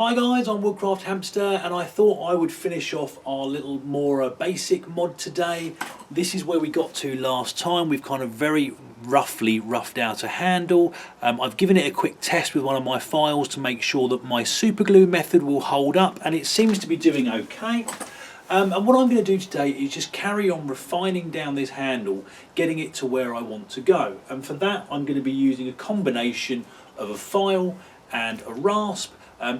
Hi guys, I'm Woodcraft Hamster and I thought I would finish off our little Mora basic mod today. This is where we got to last time. We've kind of very roughly roughed out a handle. I've given it a quick test with one of my files to make sure that my super glue method will hold up, and it seems to be doing okay. And what I'm going to do today is just carry on refining down this handle, getting it to where I want to go. And for that I'm going to be using a combination of a file and a rasp.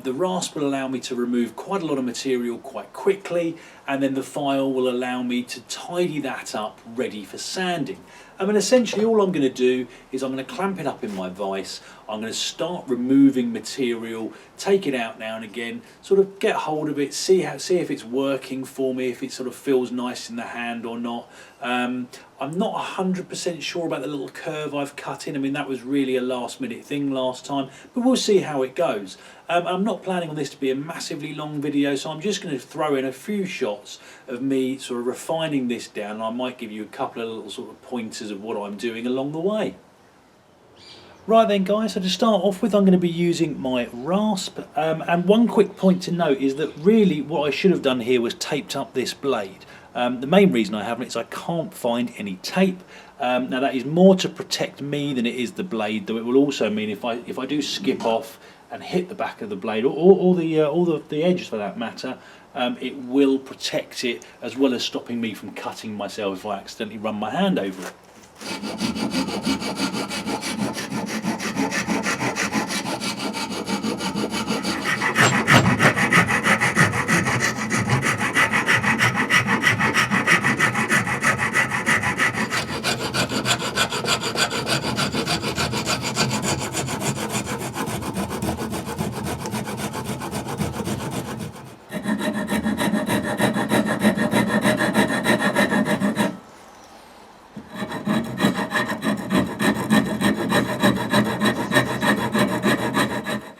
The rasp will allow me to remove quite a lot of material quite quickly, and then the file will allow me to tidy that up ready for sanding. And essentially all I'm going to do is I'm going to clamp it up in my vise. I'm going to start removing material, take it out now and again, sort of get hold of it, see if it's working for me, if it sort of feels nice in the hand or not. I'm not 100% sure about the little curve I've cut in. I mean, that was really a last minute thing last time, but we'll see how it goes. I'm not planning on this to be a massively long video, so I'm just going to throw in a few shots of me sort of refining this down, and I might give you a couple of little sort of pointers of what I'm doing along the way. Right then guys, so to start off with I'm going to be using my rasp, and one quick point to note is that really what I should have done here was taped up this blade. The main reason I haven't is I can't find any tape. Now that is more to protect me than it is the blade, though it will also mean if I do skip off and hit the back of the blade or the edges for that matter, it will protect it as well as stopping me from cutting myself if I accidentally run my hand over it.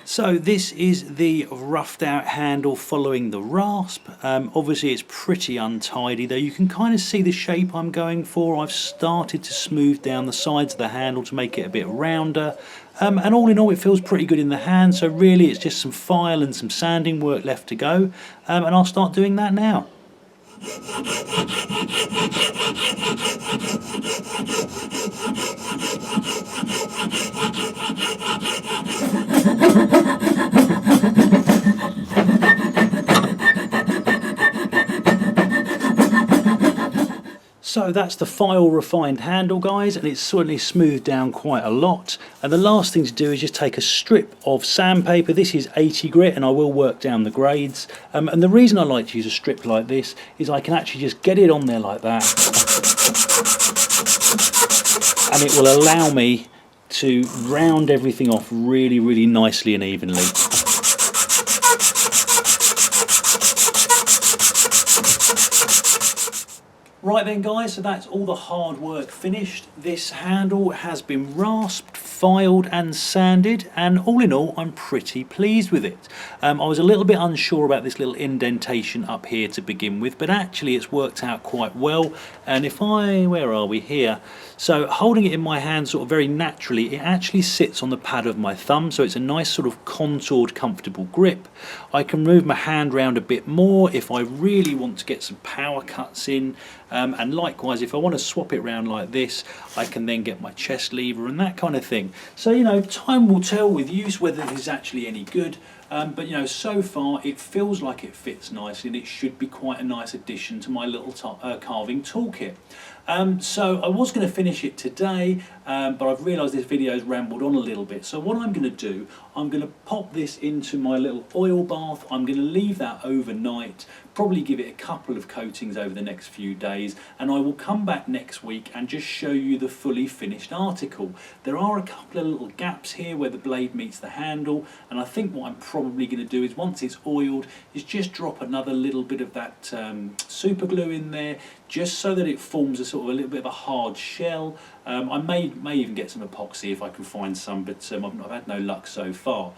So this is the roughed out handle following the rasp. Obviously it's pretty untidy, though you can kind of see the shape I'm going for. I've started to smooth down the sides of the handle to make it a bit rounder, and all in all it feels pretty good in the hand. So really it's just some file and some sanding work left to go, and I'll start doing that now. So that's the file refined handle guys, and it's certainly smoothed down quite a lot. And the last thing to do is just take a strip of sandpaper. This is 80 grit and I will work down the grades. And the reason I like to use a strip like this is I can actually just get it on there like that, and it will allow me to round everything off really nicely and evenly. Right then guys, so that's all the hard work finished. This handle has been rasped, filed and sanded, and all in all I'm pretty pleased with it. I was a little bit unsure about this little indentation up here to begin with, but actually it's worked out quite well. And if where are we here? So holding it in my hand sort of very naturally, it actually sits on the pad of my thumb, so it's a nice sort of contoured comfortable grip. I can move my hand around a bit more if I really want to get some power cuts in, and likewise if I want to swap it around like this, I can then get my chest lever and that kind of thing. So you know, time will tell with use whether this is actually any good, but you know, so far it feels like it fits nicely and it should be quite a nice addition to my little carving toolkit. So I was going to finish it today, but I've realised this video has rambled on a little bit. So what I'm going to do, I'm going to pop this into my little oil bath. I'm going to leave that overnight, probably give it a couple of coatings over the next few days, and I will come back next week and just show you the fully finished article. There are a couple of little gaps here where the blade meets the handle, and I think what I'm probably going to do is once it's oiled is just drop another little bit of that super glue in there, just so that it forms a sort of a little bit of a hard shell. I may even get some epoxy if I can find some, but I've had no luck so far.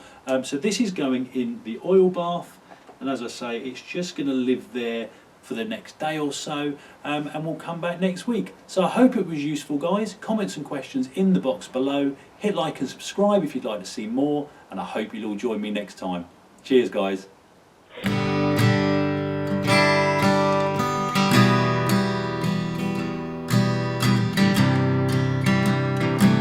So this is going in the oil bath, and as I say, it's just going to live there for the next day or so, and we'll come back next week. So I hope it was useful guys. Comments and questions in the box below. Hit like and subscribe if you'd like to see more, and I hope you'll all join me next time. Cheers, guys.